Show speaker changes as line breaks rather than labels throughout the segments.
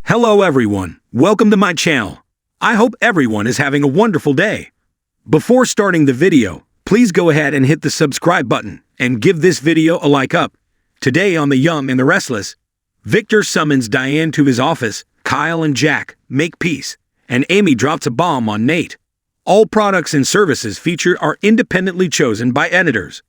Hello everyone, welcome to my channel. I hope everyone is having a wonderful day. Before starting the video, please go ahead and hit the subscribe button and give this video a like up. Today on The Yum and the Restless, Victor summons Diane to his office, Kyle and Jack make peace, and Amy drops a bomb on Nate. All products and services featured are independently chosen by editors.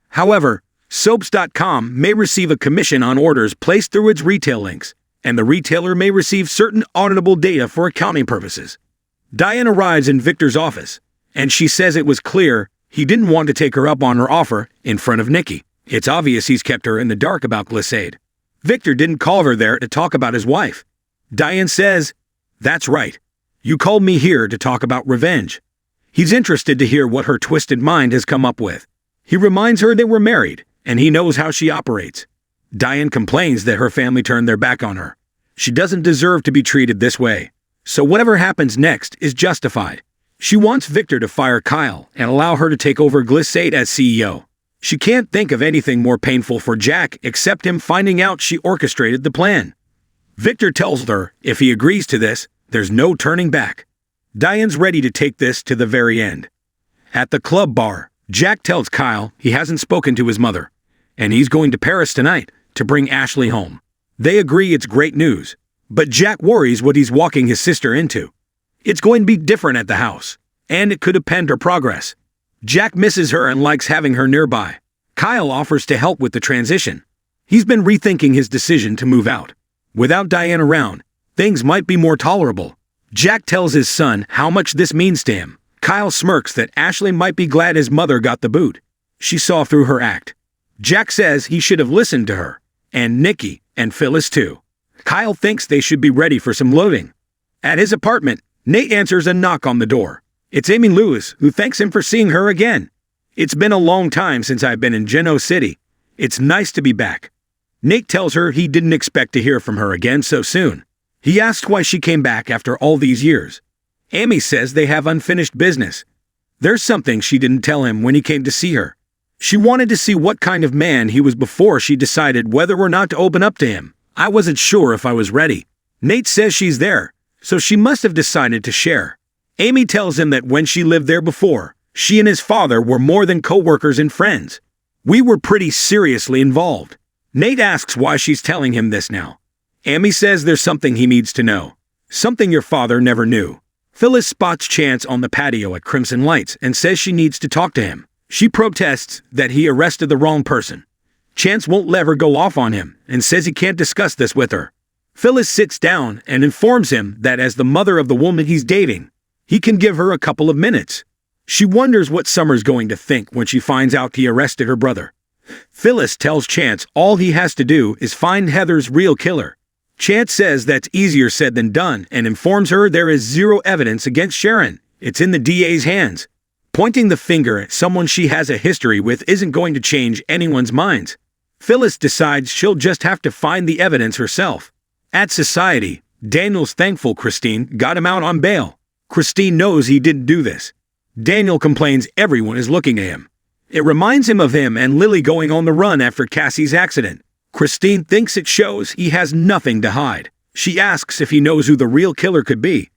However, soaps.com may receive a commission on orders placed through its retail links, and the retailer may receive certain auditable data for accounting purposes. Diane arrives in Victor's office, and she says it was clear he didn't want to take her up on her offer in front of Nikki. It's obvious he's kept her in the dark about Glissade. Victor didn't call her there to talk about his wife. Diane says, "That's right. You called me here to talk about revenge." He's interested to hear what her twisted mind has come up with. He reminds her they were married, and he knows how she operates. Diane complains that her family turned their back on her. She doesn't deserve to be treated this way. So whatever happens next is justified. She wants Victor to fire Kyle and allow her to take over Glissade as CEO. She can't think of anything more painful for Jack except him finding out she orchestrated the plan. Victor tells her if he agrees to this, there's no turning back. Diane's ready to take this to the very end. At the club bar, Jack tells Kyle he hasn't spoken to his mother, and he's going to Paris tonight to bring Ashley home. They agree it's great news, but Jack worries what he's walking his sister into. It's going to be different at the house, and it could append her progress. Jack misses her and likes having her nearby. Kyle offers to help with the transition. He's been rethinking his decision to move out. Without Diane around, things might be more tolerable. Jack tells his son how much this means to him. Kyle smirks that Ashley might be glad his mother got the boot. She saw through her act. Jack says he should have listened to her, and Nikki, and Phyllis too. Kyle thinks they should be ready for some loading. At his apartment, Nate answers a knock on the door. It's Amy Lewis, who thanks him for seeing her again. "It's been a long time since I've been in Geno City. It's nice to be back." Nate tells her he didn't expect to hear from her again so soon. He asks why she came back after all these years. Amy says they have unfinished business. There's something she didn't tell him when he came to see her. She wanted to see what kind of man he was before she decided whether or not to open up to him. "I wasn't sure if I was ready." Nate says she's there, so she must have decided to share. Amy tells him that when she lived there before, she and his father were more than co-workers and friends. "We were pretty seriously involved." Nate asks why she's telling him this now. Amy says there's something he needs to know. Something your father never knew. Phyllis spots Chance on the patio at Crimson Lights and says she needs to talk to him. She protests that he arrested the wrong person. Chance won't let her go off on him and says he can't discuss this with her. Phyllis sits down and informs him that as the mother of the woman he's dating, he can give her a couple of minutes. She wonders what Summer's going to think when she finds out he arrested her brother. Phyllis tells Chance all he has to do is find Heather's real killer. Chance says that's easier said than done and informs her there is zero evidence against Sharon. It's in the DA's hands. Pointing the finger at someone she has a history with isn't going to change anyone's minds. Phyllis decides she'll just have to find the evidence herself. At Society, Daniel's thankful Christine got him out on bail. Christine knows he didn't do this. Daniel complains everyone is looking at him. It reminds him of him and Lily going on the run after Cassie's accident. Christine thinks it shows he has nothing to hide. She asks if he knows who the real killer could be.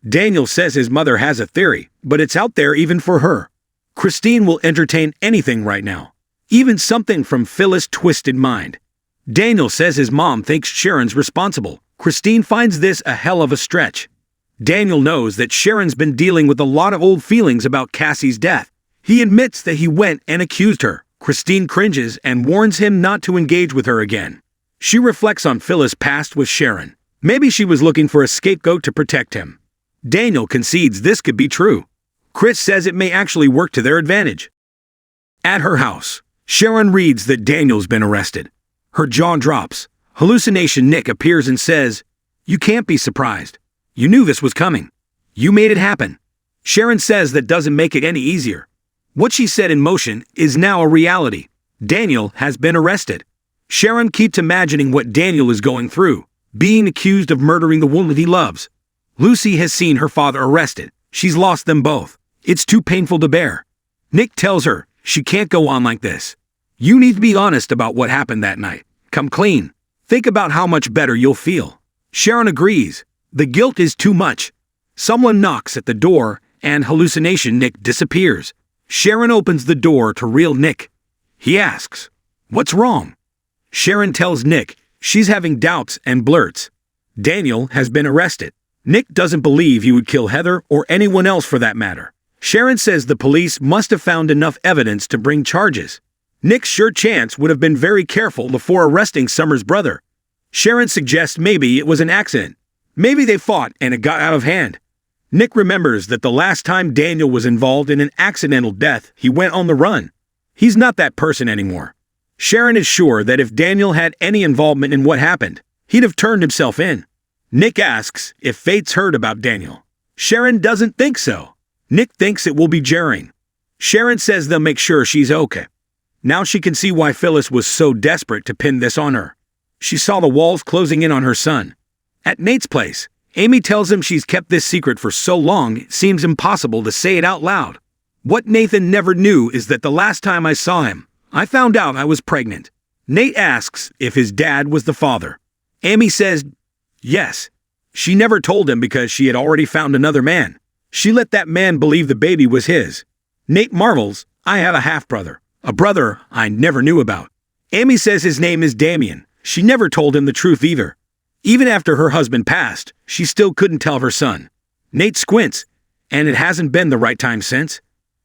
Daniel says his mother has a theory, but it's out there even for her. Christine will entertain anything right now, even something from Phyllis' twisted mind. Daniel says his mom thinks Sharon's responsible. Christine finds this a hell of a stretch. Daniel knows that Sharon's been dealing with a lot of old feelings about Cassie's death. He admits that he went and accused her. Christine cringes and warns him not to engage with her again. She reflects on Phyllis' past with Sharon. Maybe she was looking for a scapegoat to protect him. Daniel concedes this could be true. Chris says it may actually work to their advantage. At her house, Sharon reads that Daniel's been arrested. Her jaw drops. Hallucination Nick appears and says, "You can't be surprised. You knew this was coming. You made it happen." Sharon says that doesn't make it any easier. What she set in motion is now a reality. Daniel has been arrested. Sharon keeps imagining what Daniel is going through, being accused of murdering the woman he loves. Lucy has seen her father arrested. She's lost them both. It's too painful to bear. Nick tells her she can't go on like this. "You need to be honest about what happened that night. Come clean. Think about how much better you'll feel." Sharon agrees. The guilt is too much. Someone knocks at the door, and hallucination Nick disappears. Sharon opens the door to real Nick. He asks, "What's wrong?" Sharon tells Nick she's having doubts and blurts, "Daniel has been arrested." Nick doesn't believe he would kill Heather or anyone else for that matter. Sharon says the police must have found enough evidence to bring charges. Nick's sure Chance would have been very careful before arresting Summer's brother. Sharon suggests maybe it was an accident. Maybe they fought and it got out of hand. Nick remembers that the last time Daniel was involved in an accidental death, he went on the run. He's not that person anymore. Sharon is sure that if Daniel had any involvement in what happened, he'd have turned himself in. Nick asks if Fate's heard about Daniel. Sharon doesn't think so. Nick thinks it will be Sharon. Sharon says they'll make sure she's okay. Now she can see why Phyllis was so desperate to pin this on her. She saw the walls closing in on her son. At Nate's place, Amy tells him she's kept this secret for so long it seems impossible to say it out loud. What Nathan never knew is that the last time I saw him, I found out I was pregnant. Nate asks if his dad was the father. Amy says yes. She never told him because she had already found another man. She let that man believe the baby was his. Nate marvels, "I have a half-brother, a brother I never knew about." Amy says his name is Damien. She never told him the truth either. Even after her husband passed, she still couldn't tell her son. Nate squints, and it hasn't been the right time since.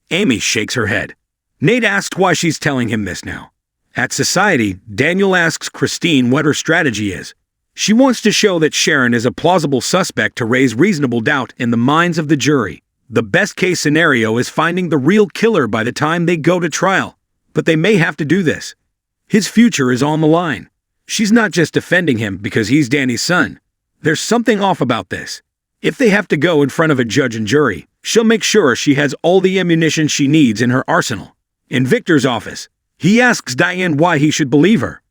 Amy shakes her head. Nate asks why she's telling him this now. At Society, Daniel asks Christine what her strategy is. She wants to show that Sharon is a plausible suspect to raise reasonable doubt in the minds of the jury. The best-case scenario is finding the real killer by the time they go to trial, but they may have to do this. His future is on the line. She's not just defending him because he's Danny's son. There's something off about this. If they have to go in front of a judge and jury, she'll make sure she has all the ammunition she needs in her arsenal. In Victor's office, he asks Diane why he should believe her.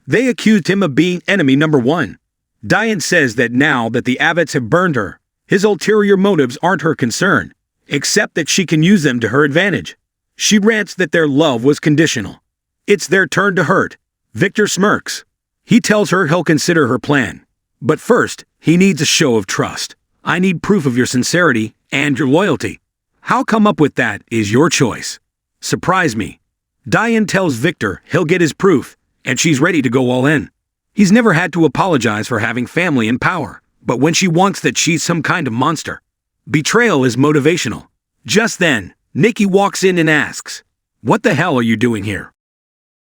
They accused him of being enemy number one. Diane says that now that the Abbotts have burned her, his ulterior motives aren't her concern, except that she can use them to her advantage. She rants that their love was conditional. It's their turn to hurt. Victor smirks. He tells her he'll consider her plan. But first, he needs a show of trust. "I need proof of your sincerity and your loyalty. How come up with that is your choice. Surprise me." Diane tells Victor he'll get his proof, and she's ready to go all in. He's never had to apologize for having family and power, but when she wants that she's some kind of monster. Betrayal is motivational. Just then, Nikki walks in and asks, "What the hell are you doing here?"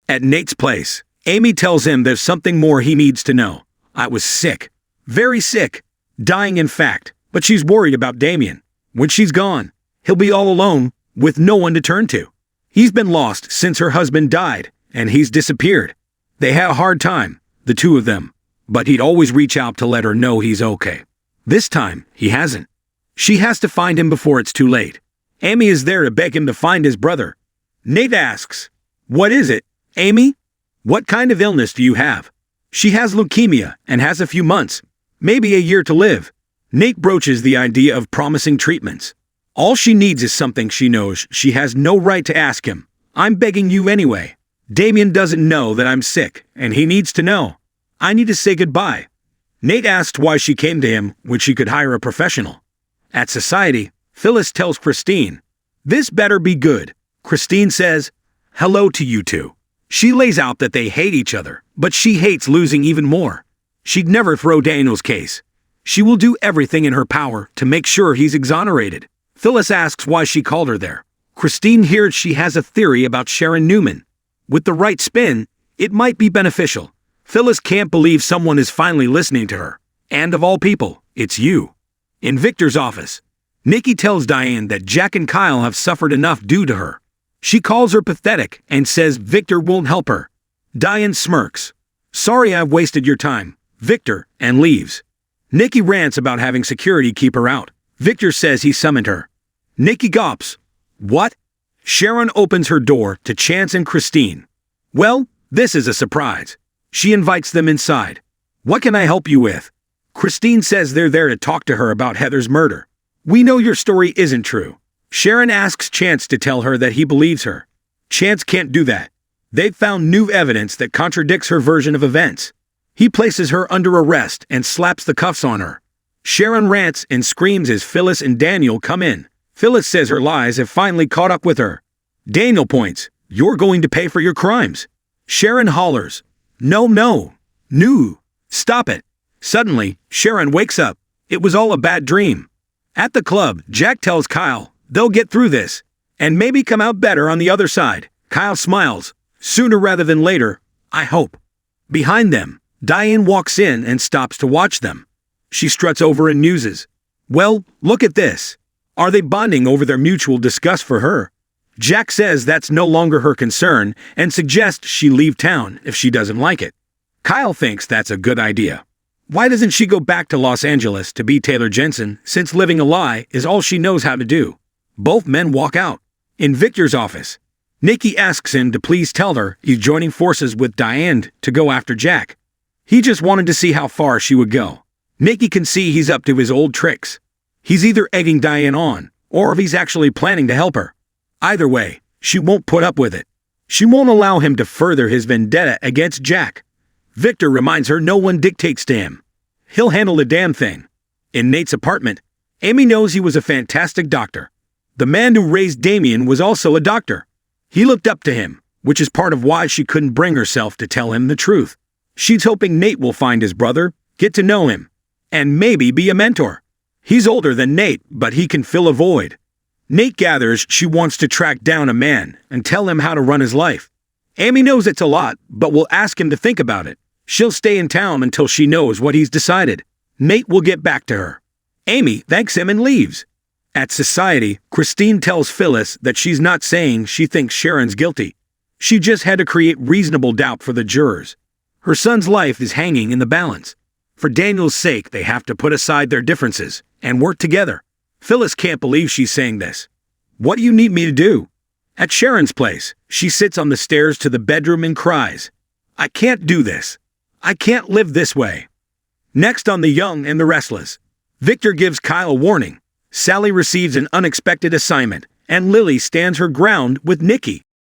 At Nate's place, Amy tells him there's something more he needs to know. "I was sick. Very sick. Dying in fact, but she's worried about Damien. When she's gone, he'll be all alone, with no one to turn to. He's been lost since her husband died, and he's disappeared. They had a hard time, the two of them, but he'd always reach out to let her know he's okay. This time, he hasn't. She has to find him before it's too late. Amy is there to beg him to find his brother. Nate asks, "What is it, Amy? What kind of illness do you have?" She has leukemia and has a few months, maybe a year to live. Nate broaches the idea of promising treatments. All she needs is something she knows she has no right to ask him. "I'm begging you anyway. Damien doesn't know that I'm sick, and he needs to know. I need to say goodbye." Nate asked why she came to him when she could hire a professional. At Society, Phyllis tells Christine, "This better be good." Christine says, "Hello to you two." She lays out that they hate each other, but she hates losing even more. She'd never throw Daniel's case. She will do everything in her power to make sure he's exonerated. Phyllis asks why she called her there. Christine hears she has a theory about Sharon Newman. With the right spin, it might be beneficial. Phyllis can't believe someone is finally listening to her. And of all people, it's you. In Victor's office, Nikki tells Diane that Jack and Kyle have suffered enough due to her. She calls her pathetic and says Victor won't help her. Diane smirks. "Sorry I've wasted your time, Victor," and leaves. Nikki rants about having security keep her out. Victor says he summoned her. Nikki gawps. "What?" Sharon opens her door to Chance and Christine. Well, this is a surprise. She invites them inside. "What can I help you with?" Christine says they're there to talk to her about Heather's murder. "We know your story isn't true." Sharon asks Chance to tell her that he believes her. Chance can't do that. They've found new evidence that contradicts her version of events. He places her under arrest and slaps the cuffs on her. Sharon rants and screams as Phyllis and Daniel come in. Phyllis says her lies have finally caught up with her. Daniel points, "You're going to pay for your crimes." Sharon hollers, No, stop it." Suddenly, Sharon wakes up. It was all a bad dream. At the club, Jack tells Kyle, they'll get through this, and maybe come out better on the other side. Kyle smiles, sooner rather than later, I hope. Behind them, Diane walks in and stops to watch them. She struts over and muses, well, look at this. Are they bonding over their mutual disgust for her? Jack says that's no longer her concern and suggests she leave town if she doesn't like it. Kyle thinks that's a good idea. Why doesn't she go back to Los Angeles to be Taylor Jensen, since living a lie is all she knows how to do? Both men walk out. In Victor's office, Nikki asks him to please tell her he's joining forces with Diane to go after Jack. He just wanted to see how far she would go. Nikki can see he's up to his old tricks. He's either egging Diane on, or if he's actually planning to help her. Either way, she won't put up with it. She won't allow him to further his vendetta against Jack. Victor reminds her no one dictates to him. He'll handle the damn thing. In Nate's apartment, Amy knows he was a fantastic doctor. The man who raised Damien was also a doctor. He looked up to him, which is part of why she couldn't bring herself to tell him the truth. She's hoping Nate will find his brother, get to know him, and maybe be a mentor. He's older than Nate, but he can fill a void. Nate gathers she wants to track down a man and tell him how to run his life. Amy knows it's a lot, but will ask him to think about it. She'll stay in town until she knows what he's decided. Nate will get back to her. Amy thanks him and leaves. At Society, Christine tells Phyllis that she's not saying she thinks Sharon's guilty. She just had to create reasonable doubt for the jurors. Her son's life is hanging in the balance. For Daniel's sake, they have to put aside their differences and work together. Phyllis can't believe she's saying this. What do you need me to do? At Sharon's place, she sits on the stairs to the bedroom and cries. I can't do this. I can't live this way. Next on The Young and the Restless, Victor gives Kyle a warning. Sally receives an unexpected assignment, and Lily stands her ground with Nikki.